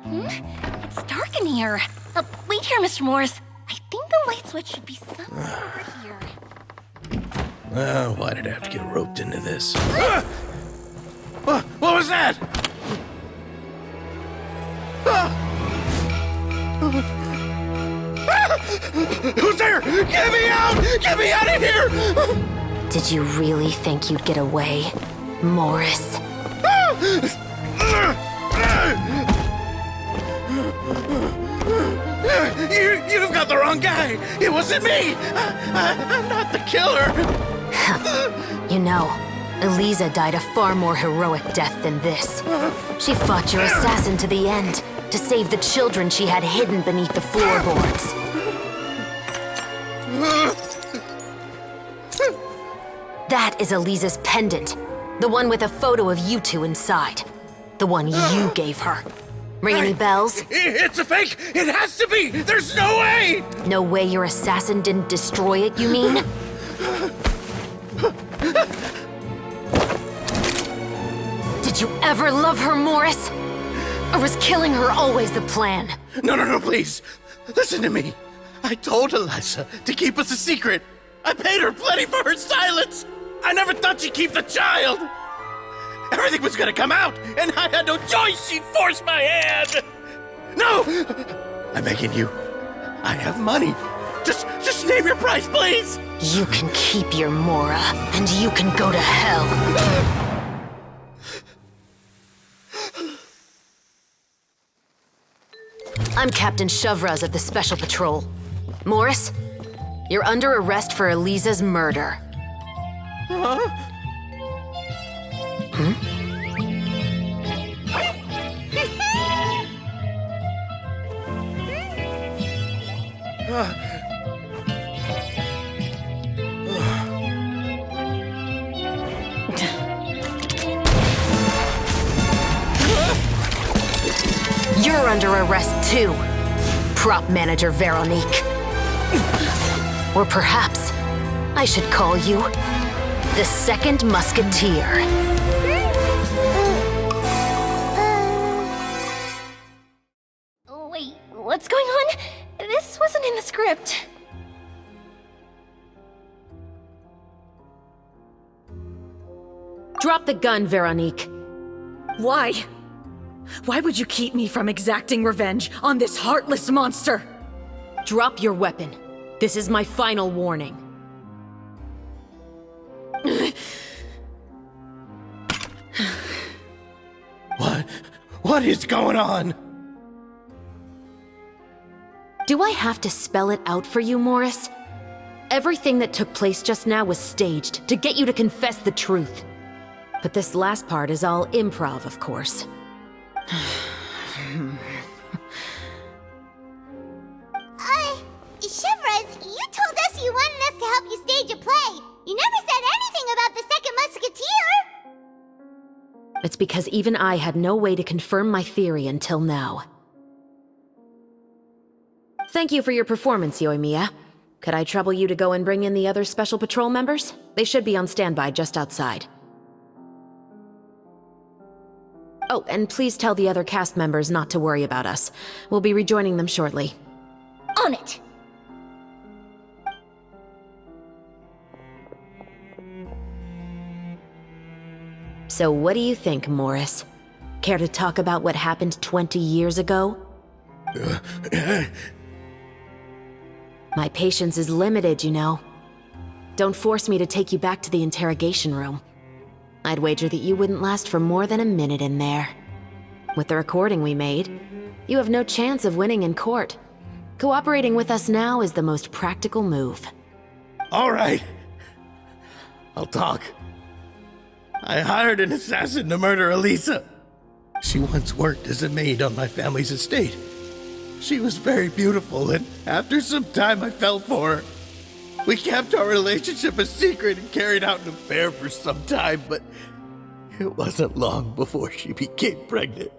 It's dark in here. Wait here, Mr. Morris. I think the light switch should be somewhere over here. Why did I have to get roped into this? What was that? Who's there? Get me out! Get me out of here! Did you really think you'd get away, Morris? You've got the wrong guy! It wasn't me! I'm not the killer! You know, Eliza died a far more heroic death than this. She fought your assassin to the end, to save the children she had hidden beneath the floorboards. That is Eliza's pendant. The one with a photo of you two inside. The one you gave her. Ring any bells? It's a fake! It has to be! There's no way! No way your assassin didn't destroy it, you mean? Did you ever love her, Morris? Or was killing her always the plan? No, please. Listen to me. I told Eliza to keep us a secret. I paid her plenty for her silence. I never thought she'd keep the child. Everything was gonna come out, and I had no choice. She'd force my hand. No! I'm begging you. I have money. Just name your price, please. You can keep your Mora, and you can go to hell. I'm Captain Shavraz of the Special Patrol. Morris, you're under arrest for Eliza's murder. You're under arrest too, prop manager Veronique. Or perhaps I should call you the Second Musketeer. Wait, what's going on? This wasn't in the script. Drop the gun, Veronique. Why? Why would you keep me from exacting revenge on this heartless monster? Drop your weapon. This is my final warning. What is going on? Do I have to spell it out for you, Morris? Everything that took place just now was staged to get you to confess the truth. But this last part is all improv, of course. Shavraz, you told us you wanted us to help you stage a play. You never said anything about the Second Musketeer. It's because even I had no way to confirm my theory until now. Thank you for your performance, Yoimiya. Could I trouble you to go and bring in the other Special Patrol members? They should be on standby just outside. Oh, and please tell the other cast members not to worry about us. We'll be rejoining them shortly. On it! So what do you think, Morris? Care to talk about what happened 20 years ago? My patience is limited, you know. Don't force me to take you back to the interrogation room. I'd wager that you wouldn't last for more than a minute in there. With the recording we made, you have no chance of winning in court. Cooperating with us now is the most practical move. All right. I'll talk. I hired an assassin to murder Eliza. She once worked as a maid on my family's estate. She was very beautiful, and after some time I fell for her. We kept our relationship a secret and carried out an affair for some time, but it wasn't long before she became pregnant.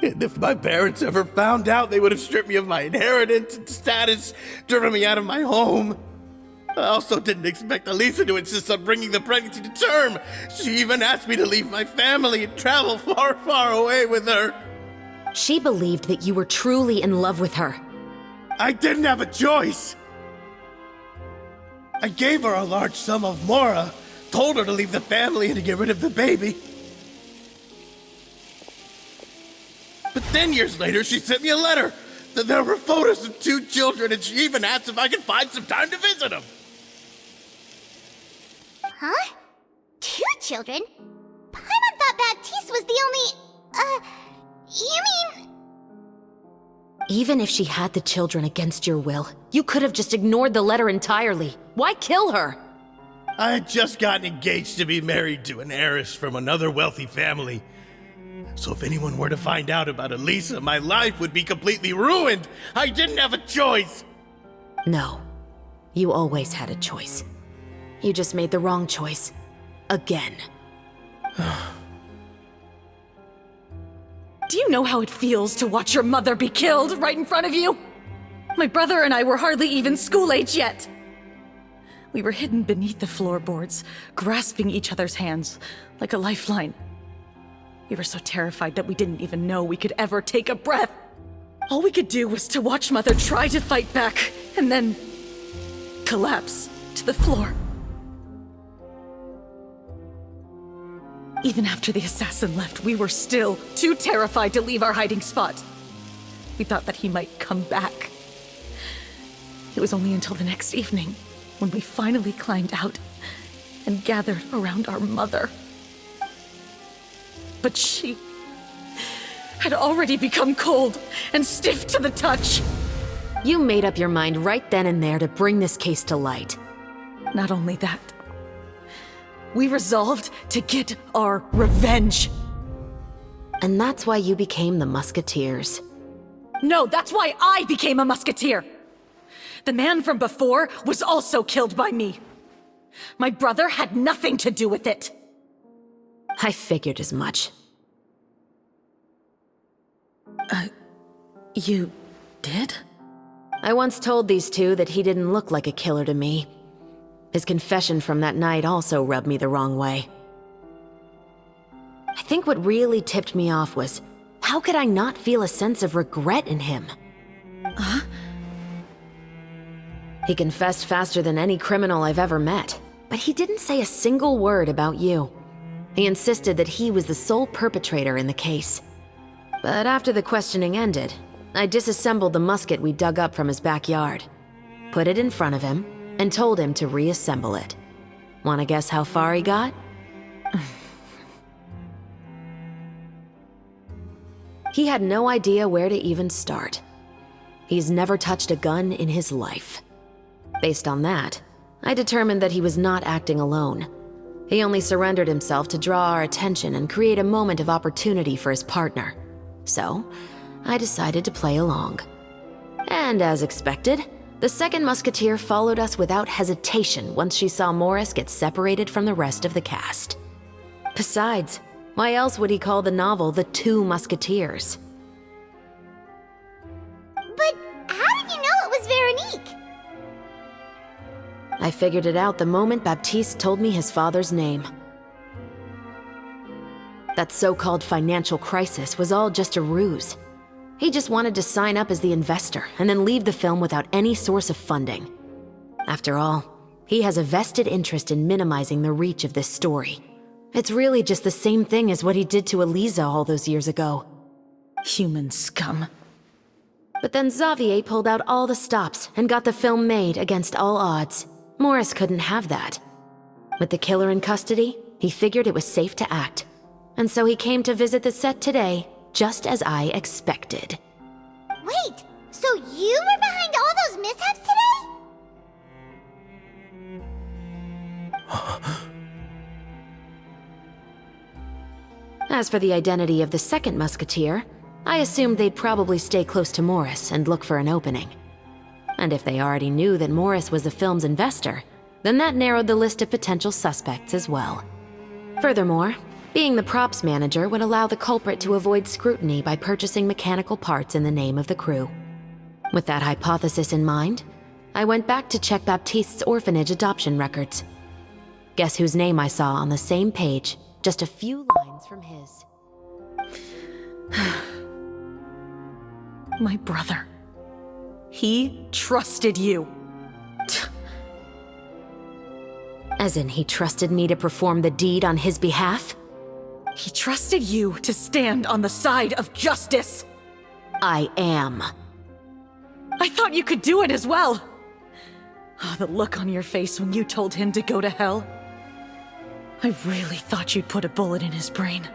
And if my parents ever found out, they would have stripped me of my inheritance and status, driven me out of my home. I also didn't expect Eliza to insist on bringing the pregnancy to term. She even asked me to leave my family and travel far, far away with her. She believed that you were truly in love with her. I didn't have a choice. I gave her a large sum of Mora, told her to leave the family and to get rid of the baby. But then years later, she sent me a letter that there were photos of 2 children, and she even asked if I could find some time to visit them. Huh? 2 children? Paimon thought Baptiste was the only... You mean... Even if she had the children against your will, you could have just ignored the letter entirely. Why kill her? I had just gotten engaged to be married to an heiress from another wealthy family. So if anyone were to find out about Elisa, my life would be completely ruined. I didn't have a choice. No. You always had a choice. You just made the wrong choice. Again. Do you know how it feels to watch your mother be killed right in front of you? My brother and I were hardly even school age yet. We were hidden beneath the floorboards, grasping each other's hands like a lifeline. We were so terrified that we didn't even know we could ever take a breath. All we could do was to watch Mother try to fight back, and then collapse to the floor. Even after the assassin left, we were still too terrified to leave our hiding spot. We thought that he might come back. It was only until the next evening when we finally climbed out and gathered around our mother. But she had already become cold and stiff to the touch. You made up your mind right then and there to bring this case to light. Not only that, we resolved to get our revenge. And that's why you became the Musketeers. No, that's why I became a musketeer. The man from before was also killed by me. My brother had nothing to do with it. I figured as much. You did? I once told these two that he didn't look like a killer to me. His confession from that night also rubbed me the wrong way. I think what really tipped me off was, how could I not feel a sense of regret in him? Huh? He confessed faster than any criminal I've ever met, but he didn't say a single word about you. He insisted that he was the sole perpetrator in the case. But after the questioning ended, I disassembled the musket we dug up from his backyard, put it in front of him, and told him to reassemble it. Wanna guess how far he got? He had no idea where to even start. He's never touched a gun in his life. Based on that, I determined that he was not acting alone. He only surrendered himself to draw our attention and create a moment of opportunity for his partner. So, I decided to play along. And as expected, the second musketeer followed us without hesitation once she saw Morris get separated from the rest of the cast. Besides, why else would he call the novel The Two Musketeers? But how did you know it was Veronique? I figured it out the moment Baptiste told me his father's name. That so-called financial crisis was all just a ruse. He just wanted to sign up as the investor and then leave the film without any source of funding. After all, he has a vested interest in minimizing the reach of this story. It's really just the same thing as what he did to Elisa all those years ago. Human scum. But then Xavier pulled out all the stops and got the film made against all odds. Morris couldn't have that. With the killer in custody, he figured it was safe to act. And so he came to visit the set today, just as I expected. Wait, so you were behind all those mishaps today? As for the identity of the second musketeer, I assumed they'd probably stay close to Morris and look for an opening. And if they already knew that Morris was the film's investor, then that narrowed the list of potential suspects as well. Furthermore, being the props manager would allow the culprit to avoid scrutiny by purchasing mechanical parts in the name of the crew. With that hypothesis in mind, I went back to check Baptiste's orphanage adoption records. Guess whose name I saw on the same page, just a few lines from his. My brother. He trusted you. As in, he trusted me to perform the deed on his behalf? He trusted you to stand on the side of justice. I am. I thought you could do it as well. Oh, the look on your face when you told him to go to hell. I really thought you'd put a bullet in his brain.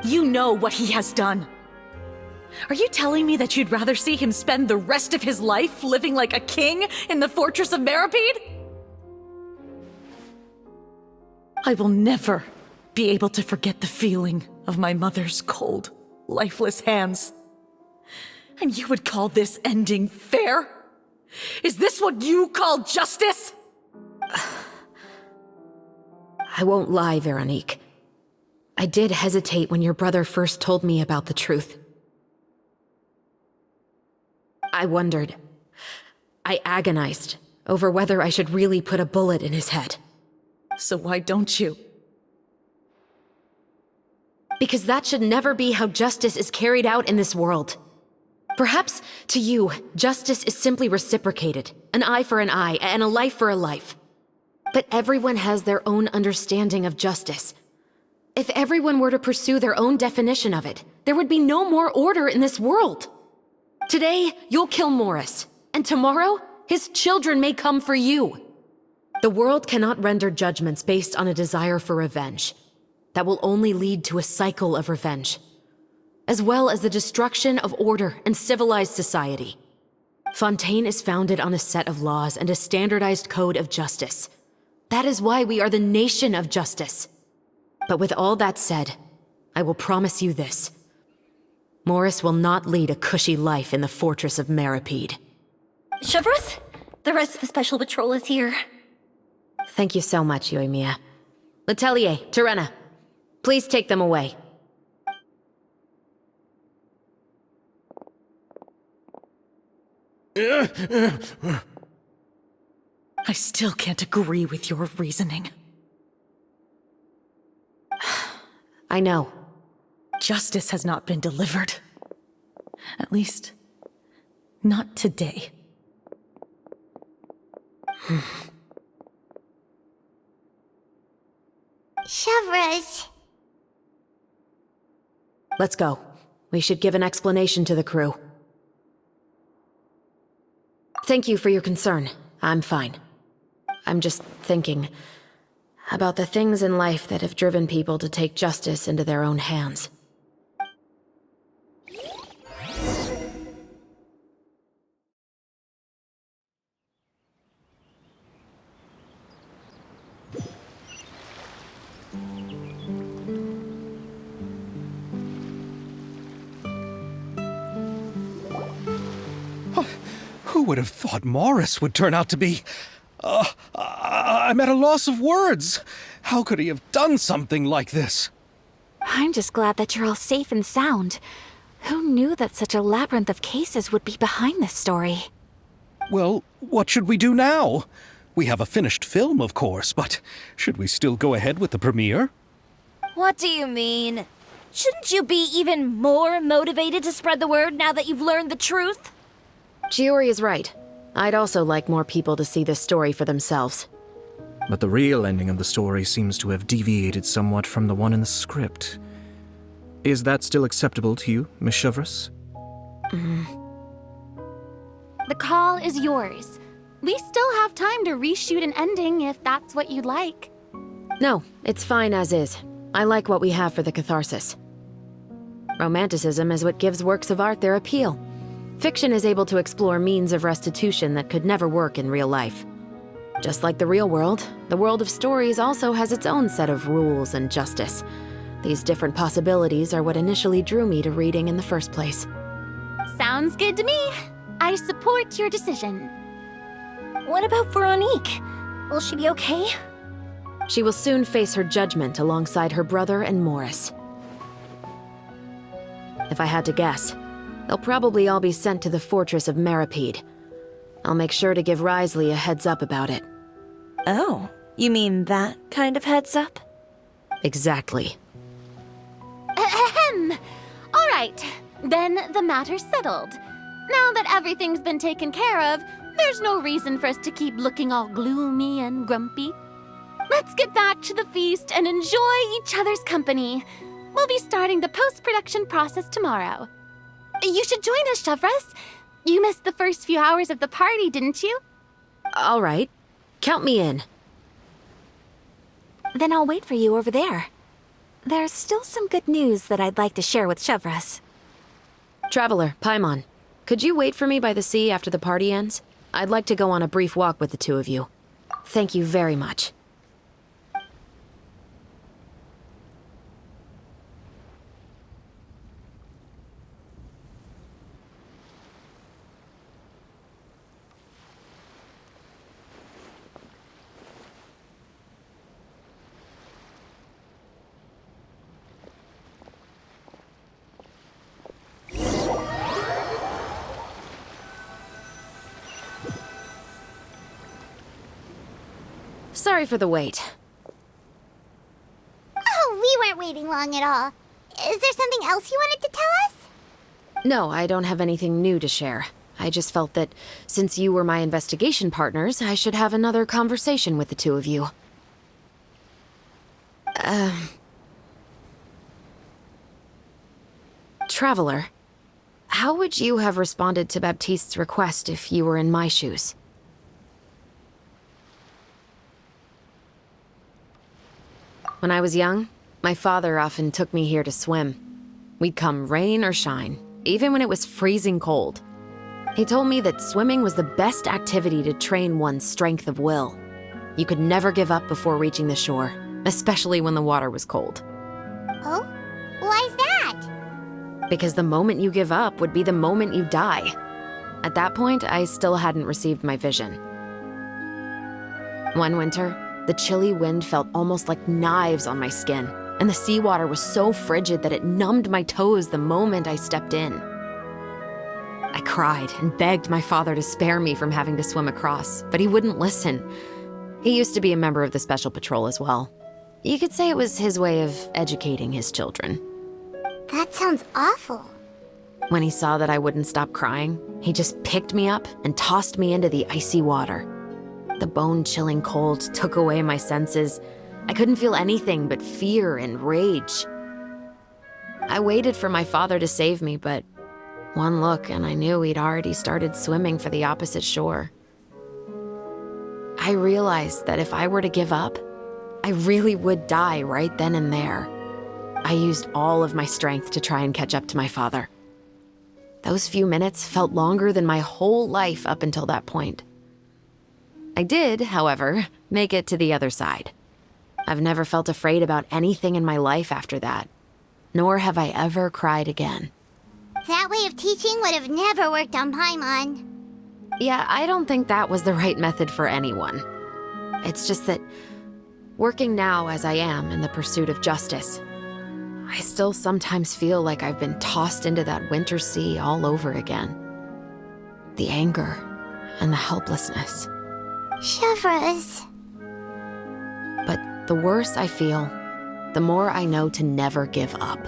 You know what he has done. Are you telling me that you'd rather see him spend the rest of his life living like a king in the fortress of Meripede? I will never be able to forget the feeling of my mother's cold, lifeless hands. And you would call this ending fair? Is this what you call justice? I won't lie, Veronique. I did hesitate when your brother first told me about the truth. I wondered. I agonized over whether I should really put a bullet in his head. So why don't you? Because that should never be how justice is carried out in this world. Perhaps, to you, justice is simply reciprocated. An eye for an eye, and a life for a life. But everyone has their own understanding of justice. If everyone were to pursue their own definition of it, there would be no more order in this world. Today, you'll kill Morris, and tomorrow, his children may come for you. The world cannot render judgments based on a desire for revenge. That will only lead to a cycle of revenge, as well as the destruction of order and civilized society. Fontaine is founded on a set of laws and a standardized code of justice. That is why we are the nation of justice. But with all that said, I will promise you this. Morris will not lead a cushy life in the fortress of Meripede. Chevreuse, the rest of the special patrol is here. Thank you so much, Yoimiya. Letelier, Terena, please take them away. I still can't agree with your reasoning. I know. Justice has not been delivered. At least, not today. Chevreuse. Let's go. We should give an explanation to the crew. Thank you for your concern. I'm fine. I'm just thinking about the things in life that have driven people to take justice into their own hands. Who would have thought Morris would turn out to be... I'm at a loss of words. How could he have done something like this? I'm just glad that you're all safe and sound. Who knew that such a labyrinth of cases would be behind this story? Well, what should we do now? We have a finished film, of course, but should we still go ahead with the premiere? What do you mean? Shouldn't you be even more motivated to spread the word now that you've learned the truth? Chiori is right. I'd also like more people to see this story for themselves. But the real ending of the story seems to have deviated somewhat from the one in the script. Is that still acceptable to you, Miss Chevreuse? The call is yours. We still have time to reshoot an ending if that's what you'd like. No, it's fine as is. I like what we have for the catharsis. Romanticism is what gives works of art their appeal. Fiction is able to explore means of restitution that could never work in real life. Just like the real world, the world of stories also has its own set of rules and justice. These different possibilities are what initially drew me to reading in the first place. Sounds good to me. I support your decision. What about Veronique? Will she be okay? She will soon face her judgment alongside her brother and Morris. If I had to guess, they'll probably all be sent to the fortress of Meripede. I'll make sure to give Wriothesley a heads up about it. Oh, you mean that kind of heads up? Exactly. Ahem. All Right. Then the matter's settled. Now that everything's been taken care of, there's no reason for us to keep looking all gloomy and grumpy. Let's get back to the feast and enjoy each other's company. We'll be starting the post-production process tomorrow. You should join us, Chevres. You missed the first few hours of the party, didn't you? All right. Count me in. Then I'll wait for you over there. There's still some good news that I'd like to share with Chevres. Traveler, Paimon, could you wait for me by the sea after the party ends? I'd like to go on a brief walk with the two of you. Thank you very much. Sorry for the wait. Oh, we weren't waiting long at all. Is there something else you wanted to tell us? No, I don't have anything new to share. I just felt that since you were my investigation partners, I should have another conversation with the two of you. Traveler, how would you have responded to Baptiste's request if you were in my shoes? When I was young, my father often took me here to swim. We'd come rain or shine, even when it was freezing cold. He told me that swimming was the best activity to train one's strength of will. You could never give up before reaching the shore, especially when the water was cold. Oh? Why's that? Because the moment you give up would be the moment you die. At that point, I still hadn't received my vision. One winter, the chilly wind felt almost like knives on my skin, and the seawater was so frigid that it numbed my toes the moment I stepped in. I cried and begged my father to spare me from having to swim across, but he wouldn't listen. He used to be a member of the Special Patrol as well. You could say it was his way of educating his children. That sounds awful. When he saw that I wouldn't stop crying, he just picked me up and tossed me into the icy water. The bone-chilling cold took away my senses. I couldn't feel anything but fear and rage. I waited for my father to save me, but one look and I knew he'd already started swimming for the opposite shore. I realized that if I were to give up, I really would die right then and there. I used all of my strength to try and catch up to my father. Those few minutes felt longer than my whole life up until that point. I did, however, make it to the other side. I've never felt afraid about anything in my life after that, nor have I ever cried again. That way of teaching would have never worked on Paimon. Yeah, I don't think that was the right method for anyone. It's just that, working now as I am in the pursuit of justice, I still sometimes feel like I've been tossed into that winter sea all over again. The anger and the helplessness. Chevres. But the worse I feel, the more I know to never give up.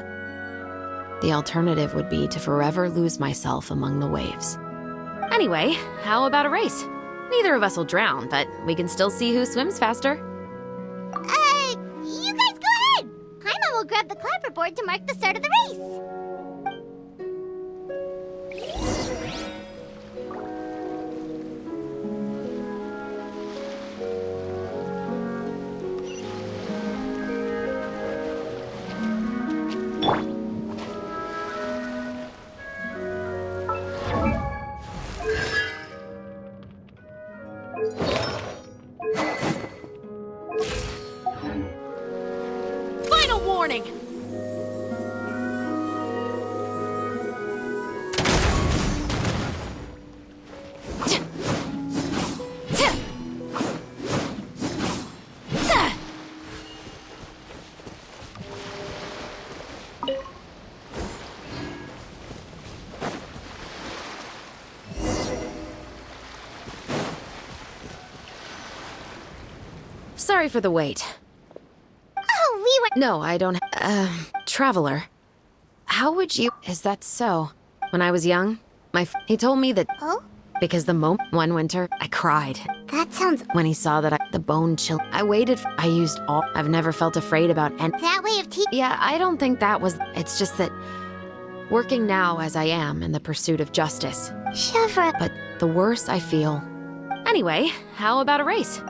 The alternative would be to forever lose myself among the waves. Anyway, how about a race? Neither of us will drown, but we can still see who swims faster. You guys go ahead! Paimon will grab the clapperboard to mark the start of the race. Final warning! Sorry for the wait. Oh, we were... No, I don't... Traveler. How would you... Is that so? When I was young, he told me that... Oh? Because the moment one winter, I cried. That sounds... When he saw that the bone chill... I waited... I used all... I've never felt afraid about... And That way of teaching... yeah, I don't think that was... It's just that... Working now as I am in the pursuit of justice. Chevra... But the worse I feel... Anyway, how about a race?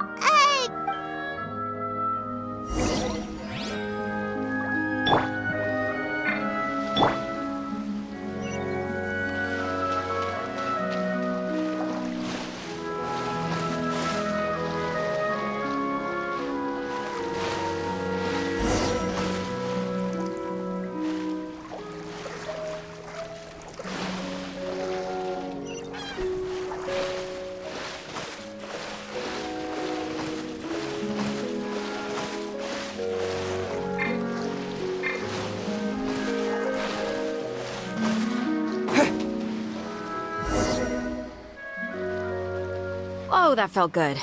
Oh, that felt good.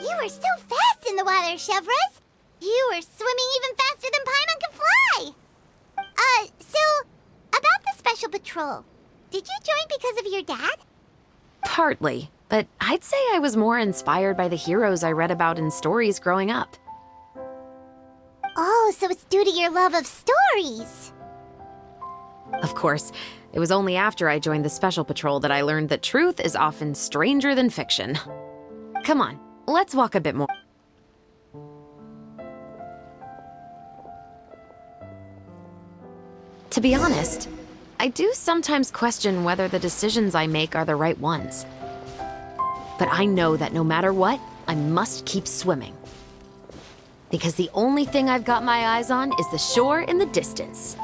You were so fast in the water, Chevras! You were swimming even faster than Paimon can fly! So, about the Special Patrol, did you join because of your dad? Partly, but I'd say I was more inspired by the heroes I read about in stories growing up. Oh, so it's due to your love of stories! Of course, it was only after I joined the Special Patrol that I learned that truth is often stranger than fiction. Come on, let's walk a bit more. To be honest, I do sometimes question whether the decisions I make are the right ones. But I know that no matter what, I must keep swimming. Because the only thing I've got my eyes on is the shore in the distance.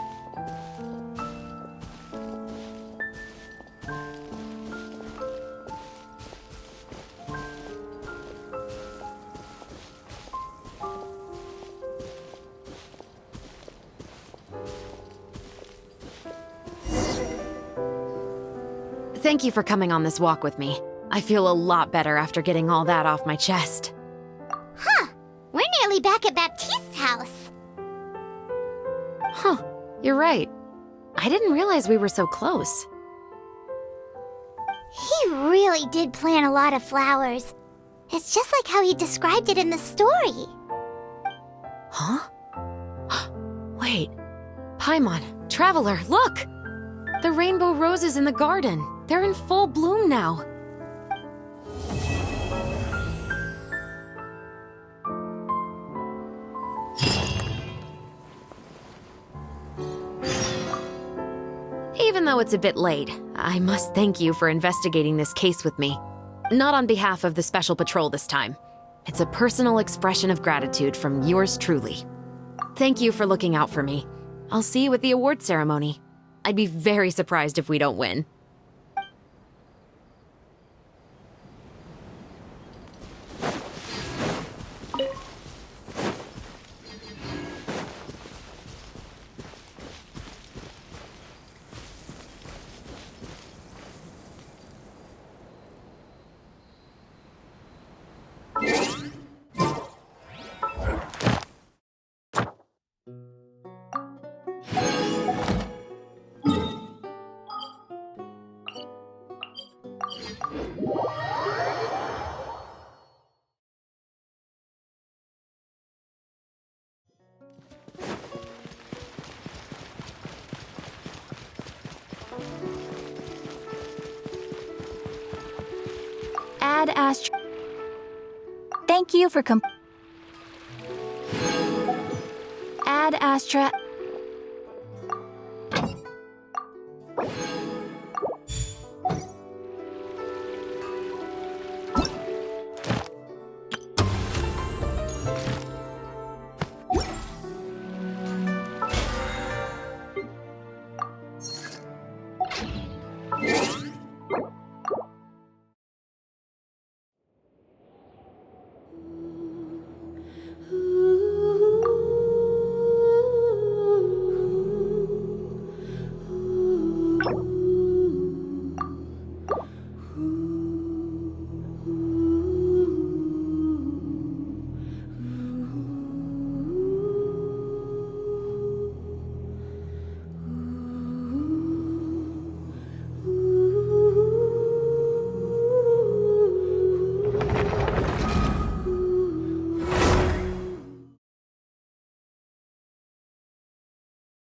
Thank you for coming on this walk with me. I feel a lot better after getting all that off my chest. Huh. We're nearly back at Baptiste's house. Huh, you're right. I didn't realize we were so close. He really did plant a lot of flowers. It's just like how he described it in the story. Huh? Wait. Paimon, Traveler, look! The rainbow roses in the garden. They're in full bloom now. Even though it's a bit late, I must thank you for investigating this case with me. Not on behalf of the Special Patrol this time. It's a personal expression of gratitude from yours truly. Thank you for looking out for me. I'll see you at the award ceremony. I'd be very surprised if we don't win. Ad Astra. Thank you for Ad Astra.